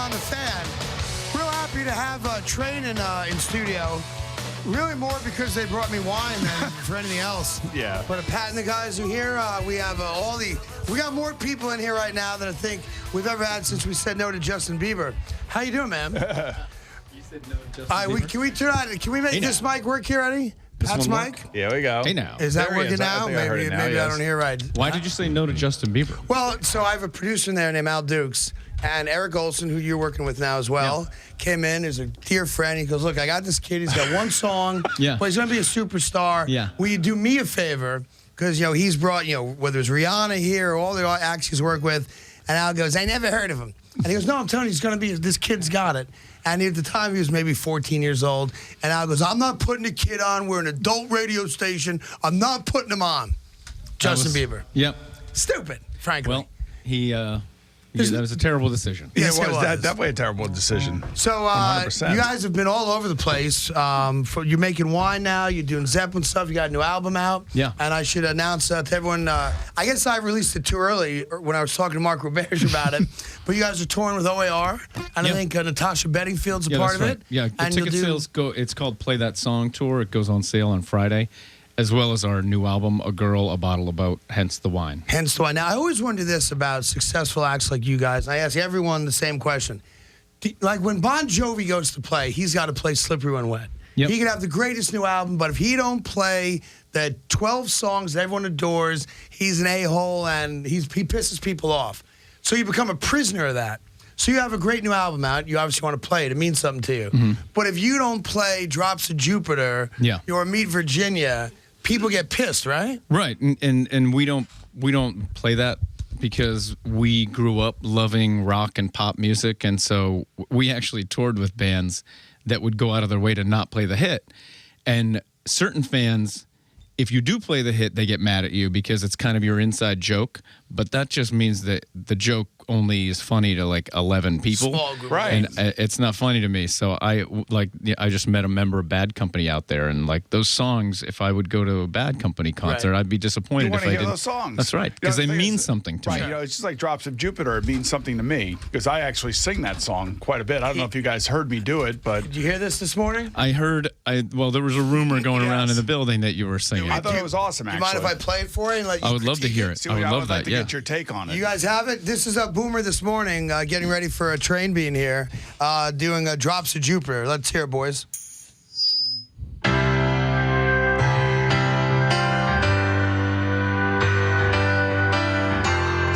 on the Fan. Real happy to have Train in studio. Really more because they brought me wine than for anything else. Yeah. But Pat and the guys are here. We have we got more people in here right now than I think we've ever had since we said no to Justin Bieber. How you doing, man? You said no to Justin All right, Bieber? Can we make this mic work here, Eddie? Pat's mic? Here we go. Hey, now. Is that There he working is. now? I think I heard it now, Maybe I yes. don't hear right. Why did you say no to Justin Bieber? Well, so I have a producer in there named Al Dukes, and Eric Olson, who you're working with now as well, came in as a dear friend. He goes, look, I got this kid. He's got one song. Yeah. But he's going to be a superstar. Yeah. Will you do me a favor? Because, he's brought, whether it's Rihanna here or all the acts he's worked with. And Al goes, I never heard of him. And he goes, no, I'm telling you, he's going to be, this kid's got it. And at the time, he was maybe 14 years old. And Al goes, I'm not putting a kid on. We're an adult radio station. I'm not putting him on. Justin Bieber. Yep. Stupid, frankly. Well, that was a terrible decision. Yes, it it was. was. Definitely a terrible decision. So 100%. you guys have been all over the place. You're making wine now. You're doing Zeppelin stuff. You got a new album out. Yeah. And I should announce to everyone. I guess I released it too early when I was talking to Mark Roberge about it. But you guys are touring with OAR, and I think Natasha Bedingfield's a part of it. Yeah, the and ticket sales go. It's called Play That Song Tour. It goes on sale on Friday, as well as our new album, A Girl, A Bottle, A Boat, hence the wine. Hence the wine. Now I always wonder this about successful acts like you guys. I ask everyone the same question. Like when Bon Jovi goes to play, he's got to play Slippery When Wet. Yep. He can have the greatest new album, but if he don't play the 12 songs that everyone adores, he's an a-hole and he pisses people off. So you become a prisoner of that. So you have a great new album out. You obviously want to play it. It means something to you. Mm-hmm. But if you don't play Drops of Jupiter or Meet Virginia, people get pissed, right? Right, and we don't play that because we grew up loving rock and pop music, and so we actually toured with bands that would go out of their way to not play the hit. And certain fans, if you do play the hit, they get mad at you because it's kind of your inside joke, but that just means that the joke only is funny to like 11 people. Small group. Right. And it's not funny to me. So I just met a member of Bad Company out there, and like those songs, if I would go to a Bad Company concert, I'd be disappointed You if want to I hear didn't. those songs. That's right, because they mean something to me. Right, it's just like Drops of Jupiter. It means something to me because I actually sing that song quite a bit. I don't know if you guys heard me do it, but Did you hear this morning? I heard. Well, there was a rumor going around in the building that you were singing. I thought it was awesome. Do you Actually, mind if I play it for you? And let you I would love to critique hear it? it. See, I would I love would that. like to Yeah. get your take on it. You guys have it? This is a Boomer this morning, getting ready for a train being here, doing Drops of Jupiter. Let's hear it, boys.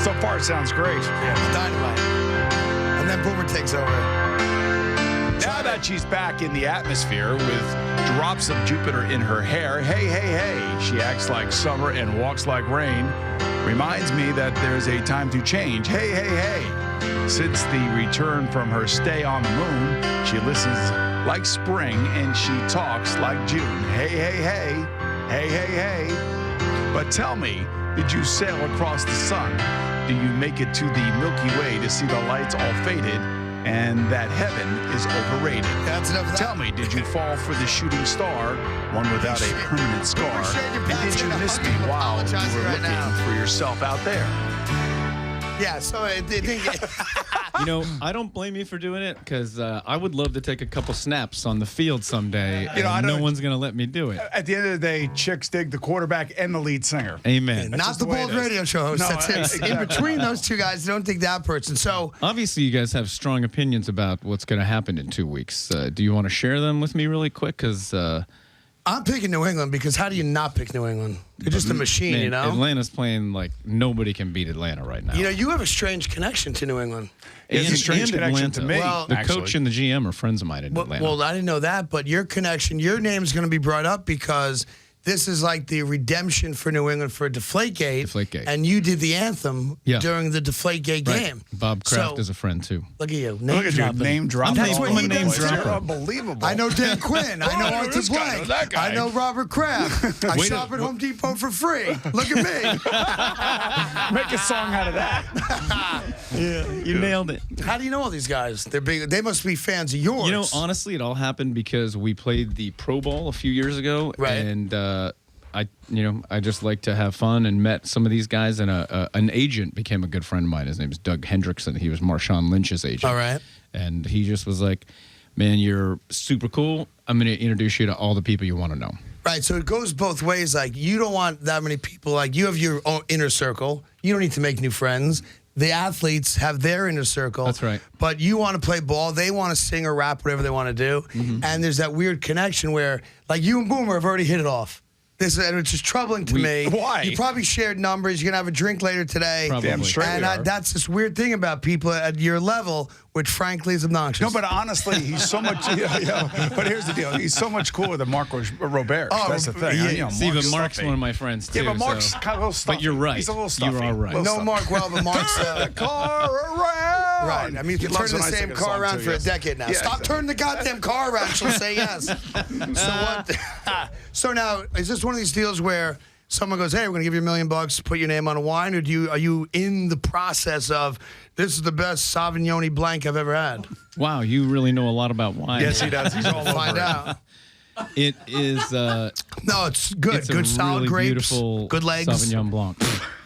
So far, it sounds great. Yeah, it's dynamite. And then Boomer takes over. Now that she's back in the atmosphere with drops of Jupiter in her hair, hey, hey, hey, she acts like summer and walks like rain. Reminds me that there's a time to change. Hey, hey, hey. Since the return from her stay on the moon, she listens like spring and she talks like June. Hey, hey, hey. Hey, hey, hey. But tell me, did you sail across the sun? Do you make it to the Milky Way to see the lights all faded and that heaven is overrated? That's enough of that. Tell me, did you fall for the shooting star, one without a permanent scar? Appreciate your And did you passing miss me the while you apologizing were right looking now. for yourself out there? Yeah, so it didn't get... You know, I don't blame you for doing it because I would love to take a couple snaps on the field someday, You know, I and no don't- one's going to let me do it. At the end of the day, chicks dig the quarterback and the lead singer. Amen. Not just the the way Bold it is. Radio Show host. No, That's it. exactly. In between those two guys, don't think that person. So Obviously, you guys have strong opinions about what's going to happen in 2 weeks. Do you want to share them with me really quick? Because I'm picking New England because how do you not pick New England? They're just a machine, you know? Atlanta's playing like nobody can beat Atlanta right now. You know, you have a strange connection to New England. It's a strange connection to me. Well, the actually. coach and the GM are friends of mine in Atlanta. Well, I didn't know that, but your connection, your name is going to be brought up because this is like the redemption for New England for Deflategate. Deflategate. And you did the anthem during the Deflategate Right. game. Bob Kraft So, is a friend too. Look at you. Look at you, name dropping. That's what he name does. dropper. You're unbelievable. I know Dan Quinn. I know Oh, Arthur this guy, Blank. that guy. I know Robert Kraft. I Wait shop a- at Home Depot for free. Look at me. Make a song out of that. You nailed it. How do you know all these guys? They're big. They must be fans of yours. You know, honestly, it all happened because we played the Pro Bowl a few years ago, Right. and I just like to have fun and met some of these guys, and an agent became a good friend of mine. His name is Doug Hendrickson. He was Marshawn Lynch's agent. All right. And he just was like, man, you're super cool. I'm going to introduce you to all the people you want to know. Right, so it goes both ways. Like, you don't want that many people. Like, you have your own inner circle. You don't need to make new friends. The athletes have their inner circle. That's right. But you want to play ball. They want to sing or rap, whatever they want to do. And there's that weird connection where, like, you and Boomer have already hit it off. And it's just troubling to me. Why? You probably shared numbers. You're going to have a drink later today. Probably. Damn straight we are. And that's this weird thing about people at your level, which frankly is obnoxious. No, but honestly, he's so much. But here's the deal: he's so much cooler than Mark Robert. Oh, That's the thing. yeah. You know, See, but Mark's stuffy. one of my friends, too. Yeah, but Mark's so. kind of a little stuffy. But you're right. He's a little stuffy. You are right. Little no stuffy. Mark well, but Mark's... Turn the car around. Right. I mean, He you've been loves turning the when I same sing a car song, around too, for yes. a decade now. Yeah, Stop exactly. turning the goddamn car around. She'll say yes. So what? So now, is this one of these deals where someone goes, "Hey, we're going to give you $1 million, put your name on a wine," or are you in the process of, this is the best Sauvignon Blanc I've ever had? Wow, you really know a lot about wine. Yes, he does. He's all over Find it. out. It is. No, it's good. It's Good a solid really grapes. beautiful Good legs. Sauvignon Blanc.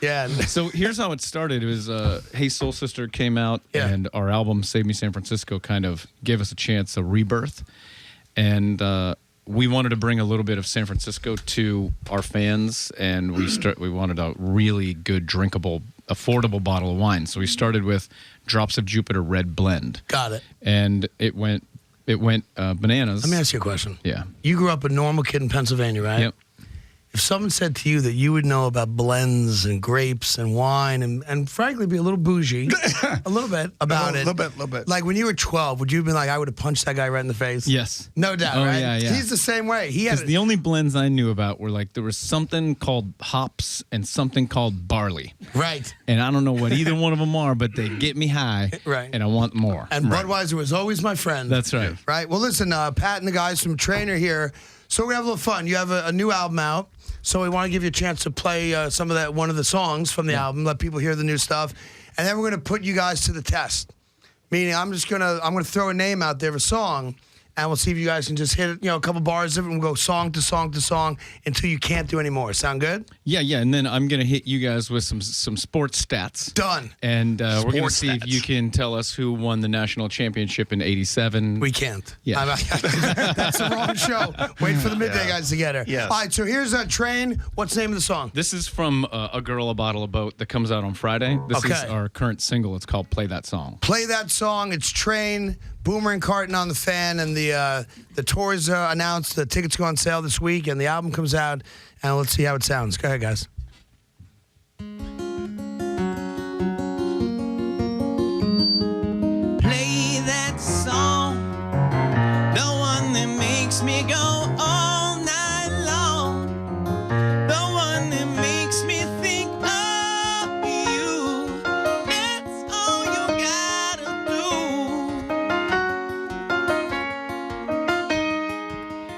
Yeah. So here's how it started. It was Hey Soul Sister came out, Yeah. and our album Save Me San Francisco kind of gave us a chance, a rebirth. And we wanted to bring a little bit of San Francisco to our fans, and we wanted a really good, drinkable, affordable bottle of wine. So we started with Drops of Jupiter Red Blend. Got it. And it went bananas. Let me ask you a question. Yeah. You grew up a normal kid in Pennsylvania, right? Yep. If someone said to you that you would know about blends and grapes and wine and frankly be a little bougie, a little bit about it. A little bit. Like when you were 12, would you have been like, I would have punched that guy right in the face? Yes. No doubt, Oh, right? yeah. He's the same way. He had Because the only blends I knew about were like there was something called hops and something called barley. right. And I don't know what either one of them are, but they get me high. Right. And I want more. And Budweiser was always my friend. That's right. Right. Well, listen, Pat and the guys from Trainer here. So we're going to have a little fun. You have a new album out. So we want to give you a chance to play one of the songs from the album, let people hear the new stuff. And then we're going to put you guys to the test. Meaning I'm going to throw a name out there of a song, and we'll see if you guys can just hit it, a couple bars of it, and we'll go song to song to song until you can't do any more. Sound good? Yeah. And then I'm going to hit you guys with some sports stats. Done. And we're going to Sports see if stats. you can tell us who won the national championship in '87. We can't. Yeah. That's the wrong show. Wait for the midday guys to get her. Yes. All right, so here's Train. What's the name of the song? This is from A Girl, a Bottle, a Boat that comes out on Friday. This is Okay. our current single. It's called Play That Song. Play that song. It's Train, Boomer and Carton on the Fan, and the tour's announced. The tickets go on sale this week, and the album comes out, and let's see how it sounds. Go ahead, guys. Play that song, the one that makes me go all night long, the one that makes me think of you. That's all you gotta do.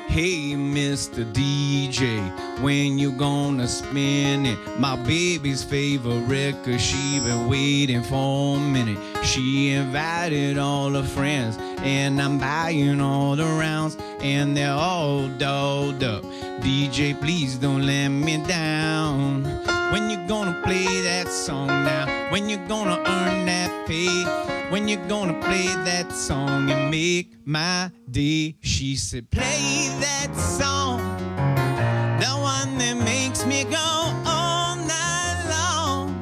Hey, Mr. DJ, when you gonna spin it? My baby's favorite, 'cause she been waiting for a minute. She invited all her friends, and I'm buying all the rounds, and they're all dolled up. DJ, please don't let me down. When you gonna play that song now? When you gonna earn that pay? When you gonna play that song and make my day? She said, play that song, the one that makes me go all night long,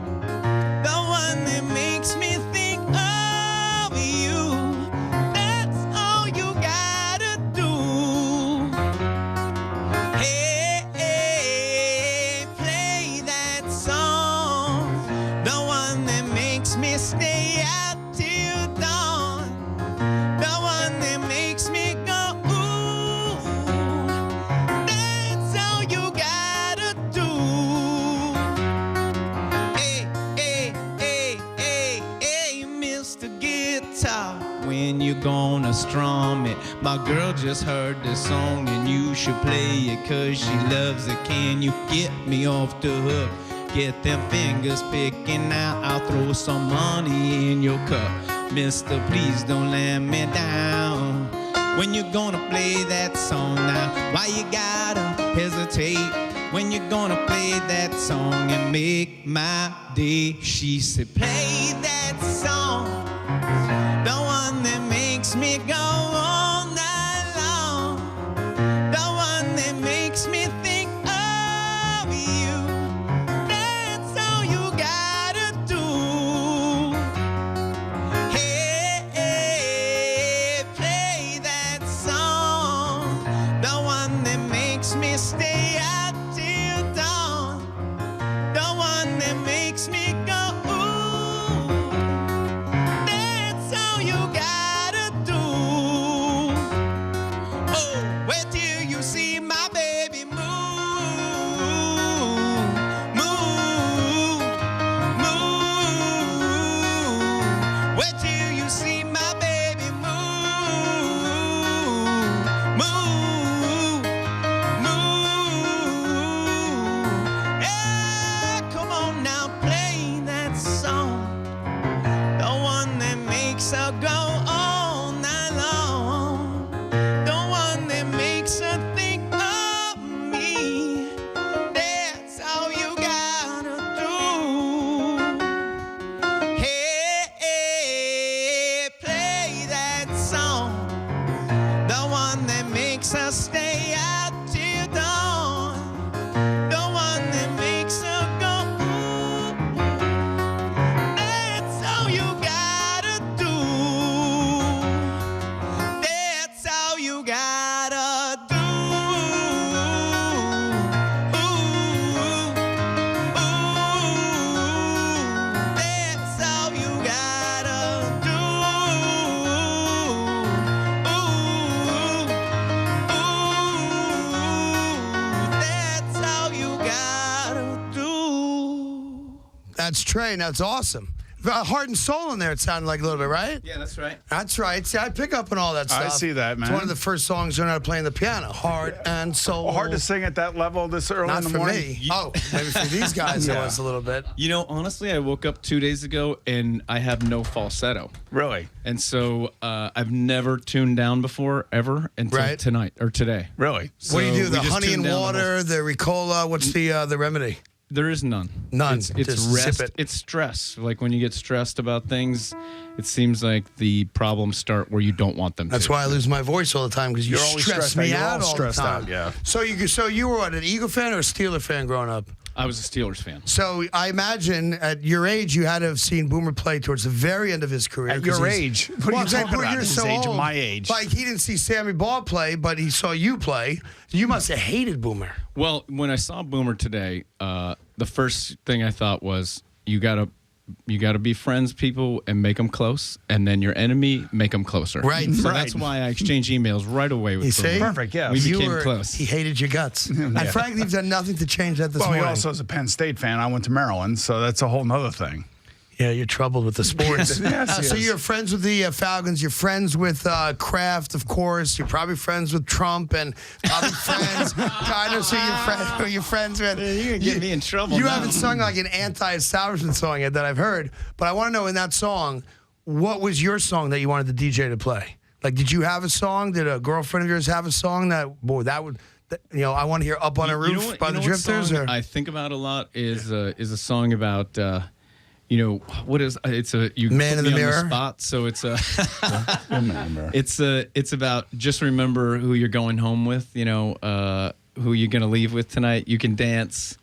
the one that makes me think of you. That's all you gotta do. Hey, play that song, the one that makes me stay out till dawn, the one that makes me go, ooh, that's all you gotta do. Hey, Mr. Guitar, when you gonna strum it? My girl just heard this song and you should play it 'cause she loves it. Can you get me off the hook? Get them fingers picking out, I'll throw some money in your cup. Mister, please don't let me down. When you gonna play that song now? Why you gotta hesitate? When you gonna play that song and make my day? She said, play that song, the one that makes That's Trey. That's awesome. Heart and Soul in there, it sounded like a little bit, right? Yeah, that's right. That's right. See, I pick up on all that stuff. I see that, man. It's one of the first songs I learned how to play on the piano. Heart and Soul. Hard to sing at that level this early Not in the for morning. me. Oh, maybe for these guys it was a little bit. You know, honestly, I woke up 2 days ago and I have no falsetto. Really? And so I've never tuned down before, ever, until tonight or today. Really? What do you do? So The we just honey tuned and down the water, the Ricola. What's the remedy? There is none. None. It's Just rest. zip it. It's stress. Like when you get stressed about things, it seems like the problems start where you don't want them That's to. why I lose my voice all the time because you You're always stress stressed me out. You're out all all stressed the time. out, yeah. So you were what, an Eagle fan or a Steeler fan growing up? I was a Steelers fan. So I imagine at your age you had to have seen Boomer play towards the very end of his career. At 'cause your he's- age? What are Well, you I'm saying, talking Boomer, about? you're His so age and old. my age. Like he didn't see Sammy Ball play, but he saw you play. You must have hated Boomer. Well, when I saw Boomer today, the first thing I thought was you gotta be friends, people, and make them close, and then your enemy, make them closer. Right. So Right. that's why I exchanged emails right away with You Boomer. see? Perfect, yeah. We You became were- close. He hated your guts. And frankly, you've done nothing to change that this Well, he morning. also is a Penn State fan. I went to Maryland, so that's a whole nother thing. Yeah, you're troubled with the sports. Yes, So yes. you're friends with the Falcons. You're friends with Kraft, of course. You're probably friends with Trump and probably friends. I know who you're friends with. You're gonna get me in trouble You now. haven't sung like an anti-establishment song yet that I've heard, but I want to know in that song, what was your song that you wanted the DJ to play? Like, did you have a song? Did a girlfriend of yours have a song that, boy, that would, I want to hear Up on a Roof what- by the what Drifters? song Or? I think about a lot is a song about what is it's a you Man put in me the on Mirror? spot, so it's a it's about just remember who you're going home with, who you're gonna leave with tonight. You can dance.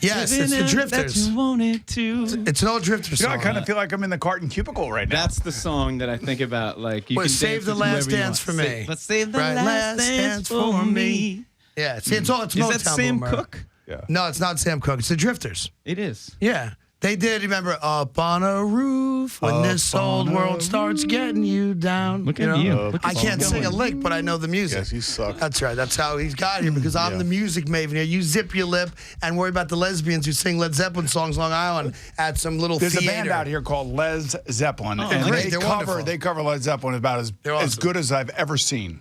Yes, it's the living it Drifters. That you wanted to. It's an old Drifter You know, song. I kind of feel like I'm in the Carton cubicle right now. That's the song that I think about. Like you Wait, can Save dance the with Last whoever you Dance want. for me. But save the Right, last dance for me. Yeah, see, it's Is Motown that Sam Boomer. Cooke? Yeah. No, it's not Sam Cooke. It's the Drifters. It is. Yeah. They did, remember, Up on a Roof when this old world starts getting you down. Look at you. Look I at can't you sing a going. lick, but I know the music. Yes, you suck. That's right. That's how he's got here because I'm Yeah. the music maven here. You zip your lip and worry about the lesbians who sing Led Zeppelin songs Long Island at some little There's theater. a band out here called Les Zeppelin, and great. They're wonderful. they cover Led Zeppelin about as awesome. good as I've ever seen.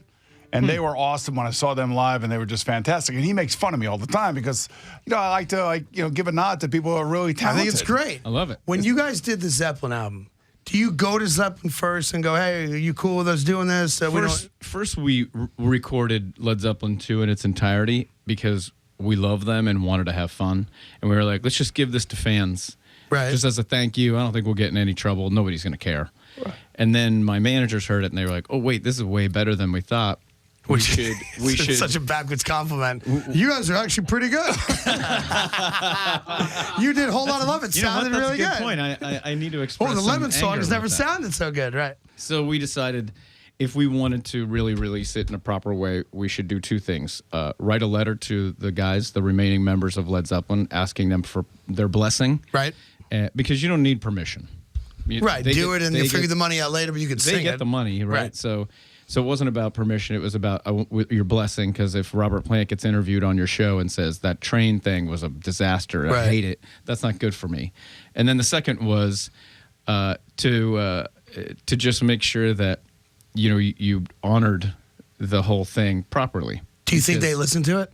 And they were awesome when I saw them live, and they were just fantastic. And he makes fun of me all the time because, I like to give a nod to people who are really I talented. think it's great. I love it. When you guys did the Zeppelin album, do you go to Zeppelin first and go, hey, are you cool with us doing this? First, we recorded Led Zeppelin 2 in its entirety because we love them and wanted to have fun. And we were like, let's just give this to fans. Right. Just as a thank you. I don't think we'll get in any trouble. Nobody's going to care. Right. And then my managers heard it and they were like, oh, wait, this is way better than we thought. We should. Such a backwards compliment. You guys are actually pretty good. You did Whole Lot of Love. It sounded That's really a good point. I need to express Oh, the some Lemon song anger has about never that. sounded so good, right? So we decided if we wanted to really release it in a proper way, we should do two things. Write a letter to the guys, the remaining members of Led Zeppelin, asking them for their blessing. Right. Because you don't need permission. Right. Do it and you figure the money out later, but you could They sing get it. the money, right? Right. So it wasn't about permission. It was about your blessing. Because if Robert Plant gets interviewed on your show and says that train thing was a disaster, I Right. hate it, that's not good for me. And then the second was to just make sure that you honored the whole thing properly. Do you think Because they listened to it?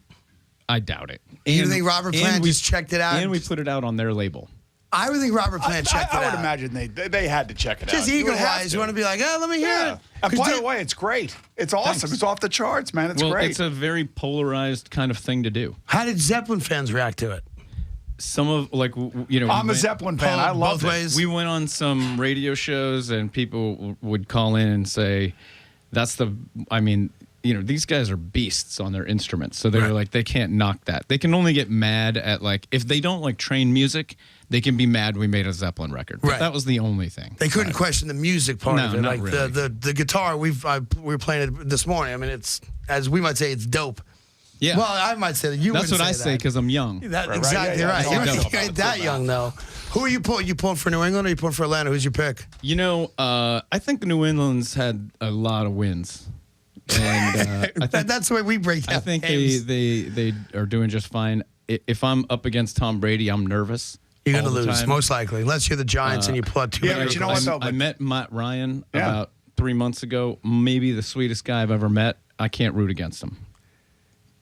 I doubt it. You think Robert Plant we just checked it out? And we put it out on their label. I would think Robert Plant checked it I out. would imagine they had to check it Just out. You would have ego-wise, you want to be like, let me hear Yeah. it. And 'Cause by they- the way, it's great. It's awesome. Thanks. It's off the charts, man. It's great. It's a very polarized kind of thing to do. How did Zeppelin fans react to it? Some of I'm a Zeppelin fan. I love both it. ways. We went on some radio shows and people would call in and say, these guys are beasts on their instruments. So they were like, they can't knock that. They can only get mad at if they don't like train music, they can be mad we made a Zeppelin record. But Right. that was the only thing. They couldn't question the music part No, of it. not Like really. the guitar, we were playing it this morning. I mean, it's, as we might say, it's dope. Yeah. Well, I might say that. You That's what wouldn't I say that. because I'm young. That, Right, exactly yeah, right. yeah. You No, ain't- you ain't that young, though. Who are you pulling? You pulling for New England or you pulling for Atlanta? Who's your pick? I think the New England's had a lot of wins. And I think That's the way we break down I think games. they are doing just fine. if I'm up against Tom Brady, I'm nervous. You're going to all the lose, time. most likely, unless you're the Giants and you pull out two. Yeah, but you know what, though? I met Matt Ryan about 3 months ago. Maybe the sweetest guy I've ever met. I can't root against him.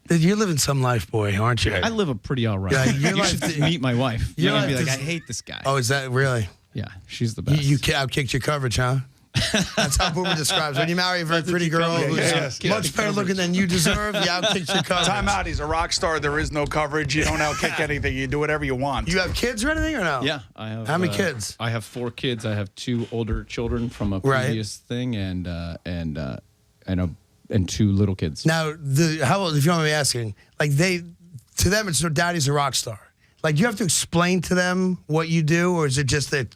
You're living some life, boy, aren't you? I live a pretty all right. Yeah, you should meet my wife. You're going to be like, I hate this guy. Oh, is that really? Yeah, she's the best. You outkicked your coverage, huh? That's how Boomer describes. When you marry a very pretty girl who's much better looking than you deserve, you outkicked your coverage. Time out. He's a rock star. There is no coverage. You don't outkick anything. You do whatever you want. You have kids or anything or no? Yeah, I have. How many kids? I have 4 kids. I have 2 older children from a previous thing, and 2 little kids. Now, how old? If you want me asking, like to them, it's daddy's a rock star. Like, you have to explain to them what you do, or is it just that?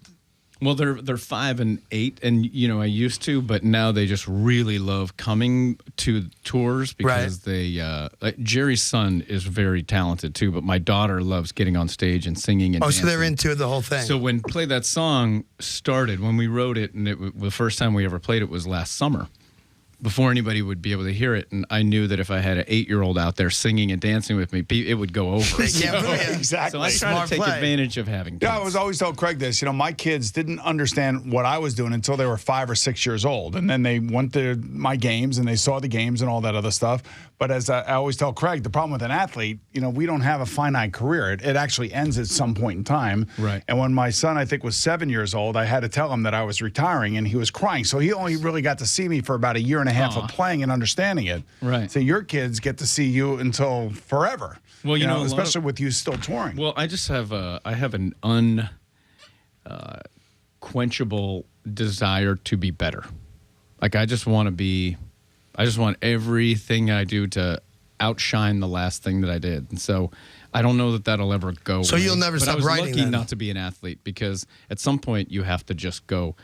Well, they're 5 and 8, and I used to, but now they just really love coming to tours because they. Jerry's son is very talented too, but my daughter loves getting on stage and singing and dancing. So they're into the whole thing. So when Play That Song started, when we wrote it, and the first time we ever played it was last summer, before anybody would be able to hear it, and I knew that if I had an 8-year-old out there singing and dancing with me, it would go over. Exactly. So I try to take advantage of having kids. Yeah, I was always told Craig this. My kids didn't understand what I was doing until they were 5 or 6 years old, and then they went to my games and they saw the games and all that other stuff. But as I always tell Craig, the problem with an athlete, we don't have a finite career. It actually ends at some point in time. Right. And when my son, I think, was 7 years old, I had to tell him that I was retiring, and he was crying. So he only really got to see me for about a year and a half of playing and understanding it. Right. So your kids get to see you until forever. Well, especially with you still touring. Well, I just have an unquenchable desire to be better. Like I just want everything I do to outshine the last thing that I did. And so I don't know that that'll ever go. So you'll never stop writing. I was lucky not to be an athlete because at some point you have to just go,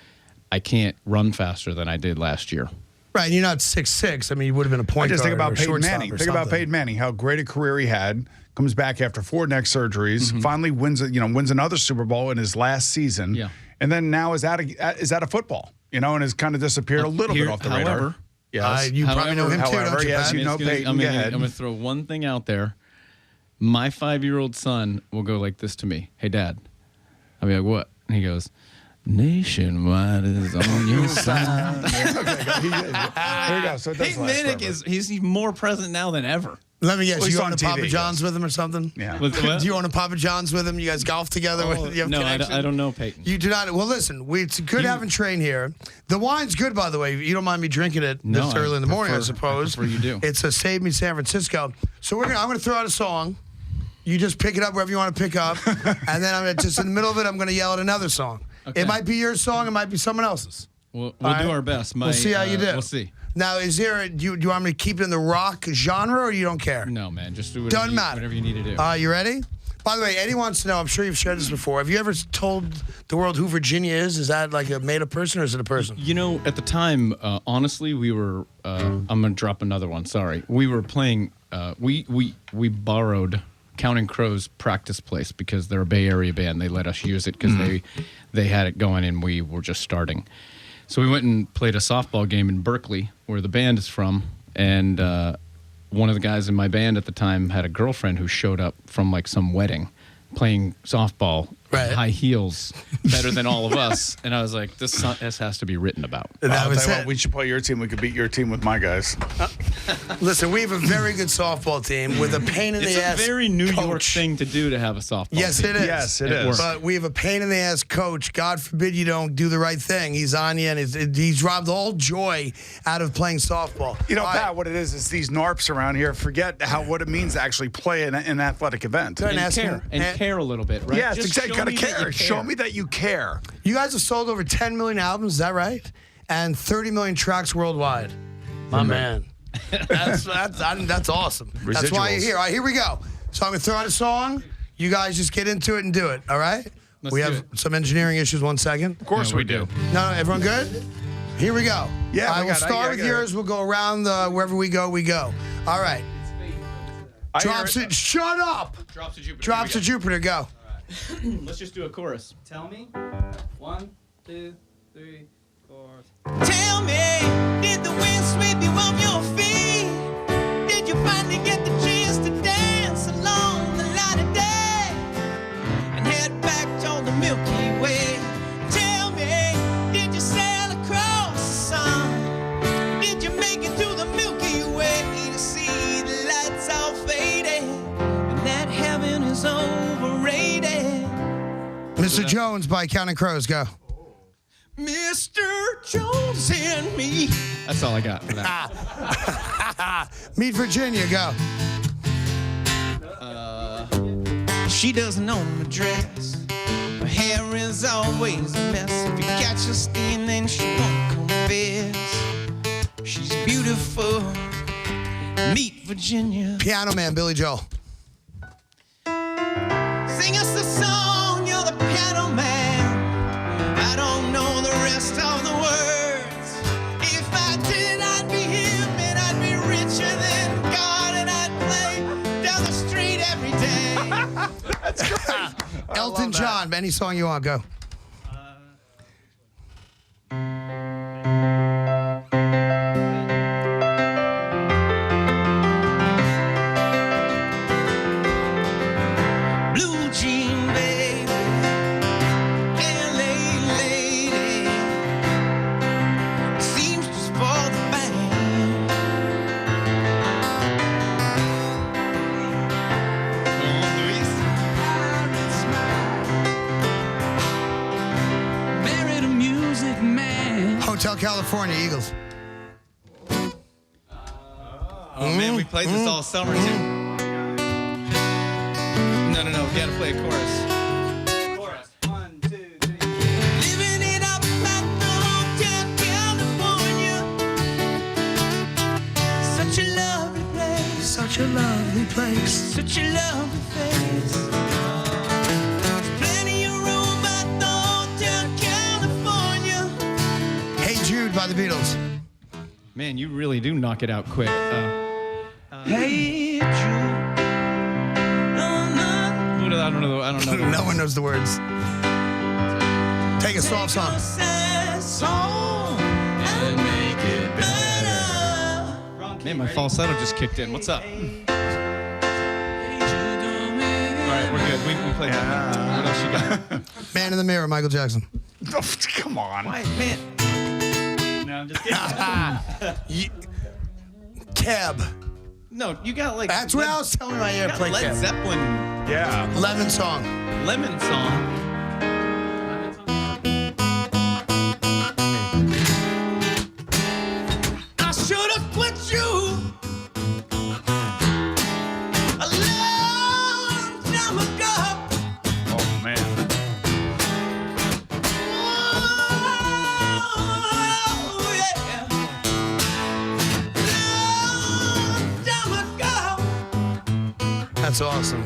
I can't run faster than I did last year. Right, and you're not 6'6". I mean, you would have been a point guard. Just think about or Peyton Manning. Think about Peyton Manning, how great a career he had. Comes back after 4 neck surgeries. Finally wins another Super Bowl in his last season. Yeah. And then now is out of football. And has kind of disappeared a little bit off the radar. Yes. You probably know him too, don't you, yes, Pat? you know Peyton. I'm going to throw one thing out there. My 5-year-old son will go like this to me. Hey, Dad. I'll be like, what? And he goes, Nationwide is on your side. There you go. So Peyton Manning he's more present now than ever. Let me guess, Well, you he's own on a Papa TV, John's with him or something? Yeah. What? Do you own a Papa John's with him? You guys golf together? You have No, connection? I don't know Peyton. You do not. Well, listen, it's good having Train here. The wine's good, by the way. You don't mind me drinking it this early in the morning, I suppose. I prefer you do. It's a Save Me San Francisco. So I'm going to throw out a song. You just pick it up wherever you want to pick up. And then just in the middle of it, I'm going to yell at another song. Okay. It might be your song. It might be someone else's. We'll do our best. We'll see how you do. We'll see. Now, do you want me to keep it in the rock genre or you don't care? No, man. Just do Doesn't matter. whatever you need to do. You ready? By the way, Eddie wants to know, I'm sure you've shared this before. Have you ever told the world who Virginia is? Is that like a made-up person or is it a person? At the time, honestly, we were, I'm going to drop another one, sorry. We were playing, we borrowed Counting Crows' practice place because they're a Bay Area band. They let us use it because they had it going and we were just starting. So we went and played a softball game in Berkeley, where the band is from, and one of the guys in my band at the time had a girlfriend who showed up from like some wedding playing softball, high heels, better than all of us. And I was like, this has to be written about. That was it. We should play your team. We could beat your team with my guys. Listen, we have a very good softball team with a pain in the ass It's a very New York coach. thing to do to have a softball Yes, team. it is. Yes, it is. But we have a pain in the ass coach. God forbid you don't do the right thing. He's on you, and he's robbed all joy out of playing softball. Pat, what it is these NARPs around here forget what it means to actually play an athletic event. And care a little bit, right? Yes, Just exactly. show Gotta me that you care. Show me that you care. You guys have sold over 10 million albums, is that right? And 30 million tracks worldwide. My man. That's awesome. That's why you're here. All right, here we go. So I'm going to throw out a song. You guys just get into it and do it, all right? We have some engineering issues. 1 second. Of course we do. No, everyone good? Here we go. Yeah, I will start with yours. We'll go around wherever we go, we go. All right. Shut up. Drops to Jupiter. Drops to Jupiter, go. Let's just do a chorus. Tell me. 1, 2, 3, 4. Tell me, did the wind sweep you off your feet? Did you finally get the chance to dance along the light of Mr. Jones by Counting Crows, go. Mr. Jones and me. That's all I got for that. Meet Virginia, go. She doesn't own a dress. Her hair is always a mess. If you catch her stealing, she won't confess. She's beautiful. Meet Virginia. Piano Man, Billy Joel. Sing us a song, you're the piano man. I don't know the rest of the words. If I did, I'd be him and I'd be richer than God and I'd play down the street every day. That's great. Elton John, any song you want, go. Blue jean baby, LA lady, seamstress for the band. Married a music man. Hotel California, Eagles. Oh man, we played this all summer too. No, we gotta play a chorus. Chorus. 1, 2, 3. Living it up at the Hotel California. Such a lovely place. Such a lovely place. Such a lovely place. There's plenty of room at the Hotel California. Hey Jude by the Beatles. Man, you really do knock it out quick. Hey, Jude. I don't know. No one knows the words. Take a soft song. And make it better. Man, my falsetto just kicked in. What's up? All right, we're good. We play that. What else you got? Man in the Mirror, Michael Jackson. Oh, come on. Man. No, I'm just kidding. Cab. No, you got like. That's what I was telling my ear. Play Led Cab. Zeppelin Yeah. Lemon song. Lemon song. I should have quit you a long time ago. Oh, man. Oh, yeah. Long time ago. That's awesome.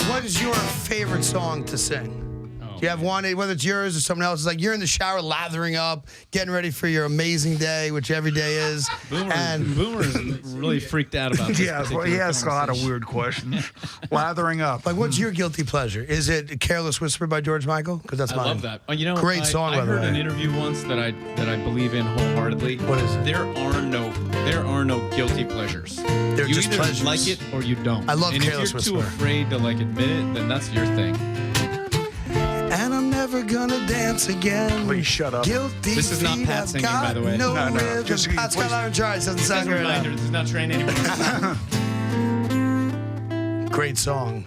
What is your favorite song to sing? Do you have one, whether it's yours or someone else's? Like you're in the shower lathering up, getting ready for your amazing day, which every day is. Boomer's really freaked out about this. Yeah, well, he asks a lot of weird questions. Lathering up. Like, what's your guilty pleasure? Is it "Careless Whisper" by George Michael? Because that's I mine. love that. You know, Great song, I by the heard way. an interview once that I believe in wholeheartedly. What is it? There are no guilty pleasures. They're you just either pleasures. like it or you don't. I love and Careless if you're Whisper. too afraid to like admit it, then that's your thing. And I'm never gonna dance again. Please shut up. Guilty This is not feet Pat have singing, got by the way. No, No, rhythm. just- Pat's got iron dry. Doesn't As sound a good reminder, enough. this is not trained anymore. Great song.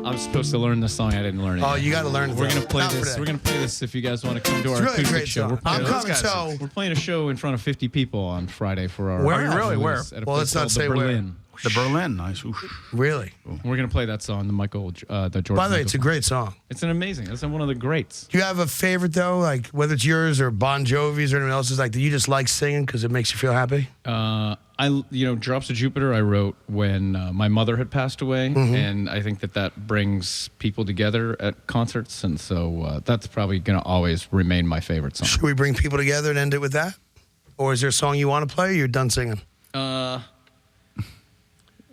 I was supposed to learn this song. I didn't learn it. Oh, yet. you got to learn it. We're though. gonna play Not for this. today. We're gonna play this if you guys want to come to It's our really a acoustic great show. song. We're playing, I'm coming. So we're playing a show in front of 50 people on Friday for our. Where? our Really? Where? release at a Well, place let's not called say the where. Berlin. The Berlin, nice. Oof. really. We're gonna play that song, the George. By the way, Michael it's a song. great song. It's an amazing. It's one of the greats. Do you have a favorite though, like whether it's yours or Bon Jovi's or anyone else's, like that you just like singing because it makes you feel happy? Drops of Jupiter I wrote when my mother had passed away, and I think that brings people together at concerts, and so that's probably gonna always remain my favorite song. Should we bring people together and end it with that, or is there a song you want to play? Or you're done singing.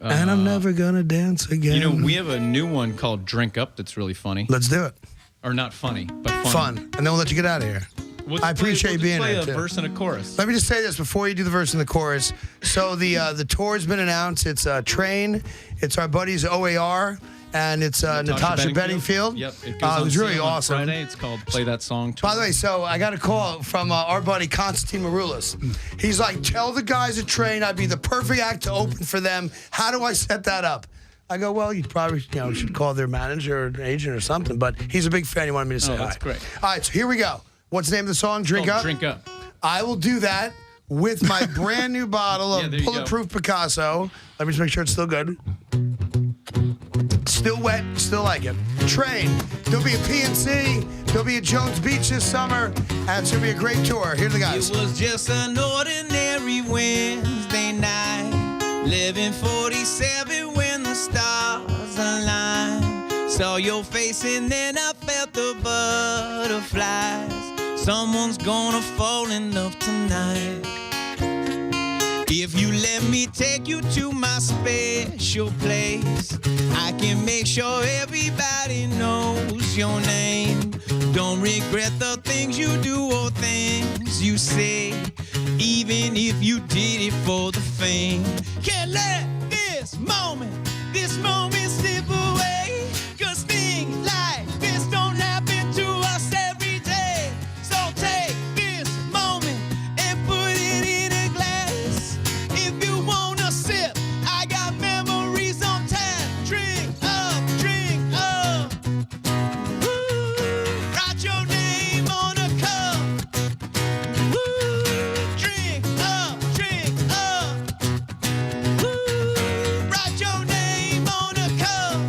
And I'm never gonna dance again. You know, we have a new one called Drink Up that's really funny. Let's do it. Or not funny, but funny. Fun, and then we'll let you get out of here. We'll I just play- appreciate we'll just being play here, a too. verse and a chorus. Let me just say this before you do the verse and the chorus. So the tour's been announced. It's Train. It's our buddies OAR, and it's Natasha Bedingfield. Yep. It was really awesome. Friday. It's called Play That Song. By the way, so I got a call from our buddy Constantine Maroulis. He's like, tell the guys at Train I'd be the perfect act to open for them. How do I set that up? I go, well, you probably should call their manager or agent or something. But he's a big fan. He wanted me to say hi. That's great. All right, so here we go. What's the name of the song? Drink Up? Drink Up. I will do that with my brand new bottle of there you go. Bulletproof Picasso. Let me just make sure it's still good. Still wet, still like it. Train. There'll be a PNC. There'll be a Jones Beach this summer. And it's going to be a great tour. Here are the guys. It was just an ordinary Wednesday night. 11:47 when the stars aligned. Saw your face and then I felt the butterflies. Someone's gonna fall in love tonight. If you let me take you to my special place, I can make sure everybody knows your name. Don't regret the things you do or things you say, even if you did it for the fame. Can't let this moment slip away, 'cause things like this don't happen to us every day. So take this moment and put it in a glass. If you wanna sip, I got memories on tap. Drink up, drink up. Woo, write your name on a cup. Woo, drink up, drink up. Woo, write your name on a cup.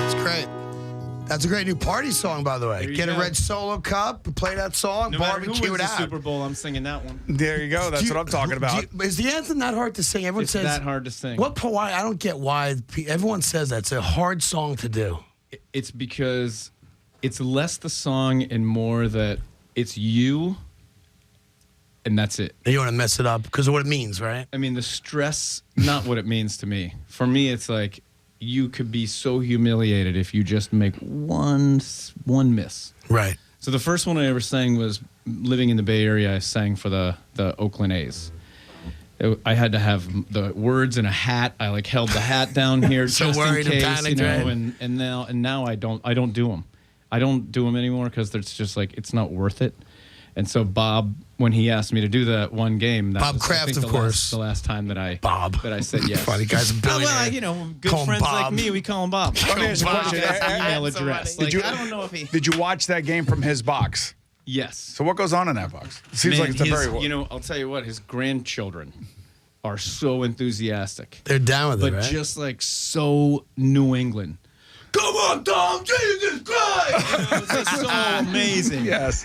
It's great. That's a great new party song, by the way. There you Get a go. red Solo cup, play that song, No matter who barbecue wins it the out. Super Bowl, I'm singing that one. There you go. That's what I'm talking about. Is the anthem that hard to sing? Everyone It's says that hard to sing. Why? I don't get why everyone says that. It's a hard song to do. It's because it's less the song and more that it's you, and that's it. And you want to mess it up because of what it means, right? I mean, the stress, not what it means to me. For me, it's like you could be so humiliated if you just make one miss. Right. So the first one I ever sang was living in the Bay Area. I sang for the Oakland A's. I had to have the words in a hat. I held the hat down here So just worried in and case, panicked, right? and now I don't do them. I don't do them anymore because it's just it's not worth it. And so Bob, when he asked me to do that one game, that Bob was, Kraft, I think, of the course. last time that I said yes. Funny guy's a Oh, billionaire. well, good Call him friends Bob. like me, we call him Bob. Let me ask you a question. His email address. Did you- I don't know if he. Did you watch that game from his box? Yes. So what goes on in that box? It seems like it's a very. I'll tell you what, his grandchildren are so enthusiastic. They're down with But it, right? just so New England. Come on, Tom, Jesus Christ! It's just so amazing. Yes.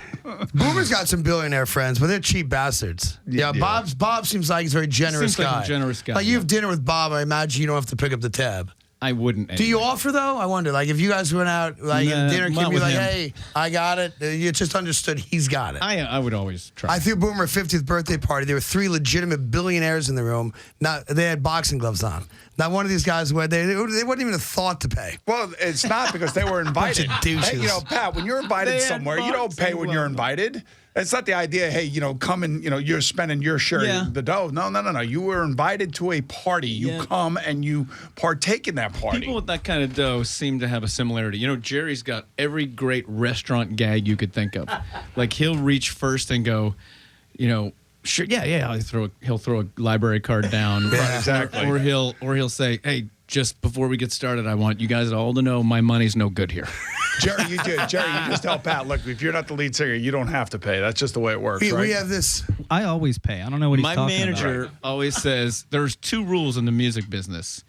Boomer's got some billionaire friends, but they're cheap bastards. Yeah, Yeah. Bob seems like he's a very generous Seems guy. like a generous guy, Like you yeah. have dinner with Bob, I imagine you don't have to pick up the tab. I wouldn't. Do you anyway. offer though? I wonder. Like if you guys went out, like Nah, at dinner, can not be with like, him. "Hey, I got it." You just understood he's got it. I would always try. I threw Boomer a 50th birthday party. There were 3 legitimate billionaires in the room. They had boxing gloves on. Not one of these guys they wasn't even a thought to pay. Well, it's not because they were invited. Bunch of douches. Hey, Pat, when you're invited They had somewhere, you don't pay when boxing you're gloves. invited. It's not the idea, hey, come and, you're spending your share Yeah. of the dough. No. You were invited to a party. You Yeah. come and you partake in that party. People with that kind of dough seem to have a similarity. Jerry's got every great restaurant gag you could think of. Like he'll reach first and go, sure, yeah. He'll throw a library card down. Yeah, exactly. Or he'll say, hey, just before we get started, I want you guys all to know my money's no good here. Jerry, you just tell Pat, look, if you're not the lead singer, you don't have to pay. That's just the way it works, right? We have this. I always pay. I don't know what he's My talking manager about. always says there's 2 rules in the music business.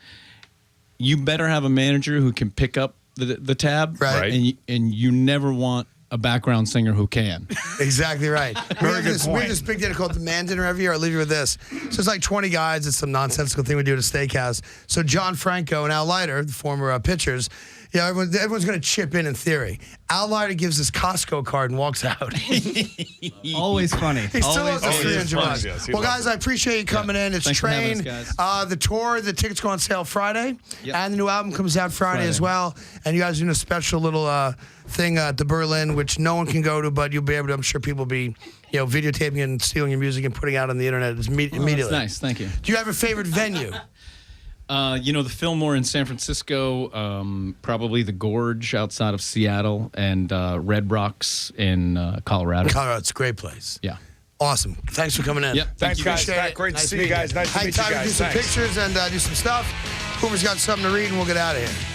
You better have a manager who can pick up the tab, Right. And you never want a background singer who can. Exactly right. We Very have good this, point. We have this big dinner called the Man Dinner every year. I'll leave you with this. So it's like 20 guys. It's some nonsensical thing we do at a steakhouse. So John Franco and Al Leiter, the former pitchers, everyone's going to chip in theory. Al Leiter gives his Costco card and walks out. Always funny. He still owes us Always 300 funny. bucks. Yes, he Well, loves guys, I appreciate you coming in. It's Thanks for having Train. us, guys. The tour, the tickets go on sale Friday. Yep. And the new album comes out Friday as well. And you guys are doing a special little thing at the Berlin, which no one can go to, but you'll be able to, I'm sure people will be, videotaping and stealing your music and putting it out on the internet immediately. That's nice. Thank you. Do you have a favorite venue? The Fillmore in San Francisco, probably the Gorge outside of Seattle, and Red Rocks in Colorado. Colorado, it's a great place. Yeah. Awesome. Thanks for coming in. Yep. Thanks, guys. Appreciate Pat, it. great to Nice see you meeting guys. Nice to Hang meet you time to guys. do some Thanks. pictures and do some stuff. Cooper's got something to read, and we'll get out of here.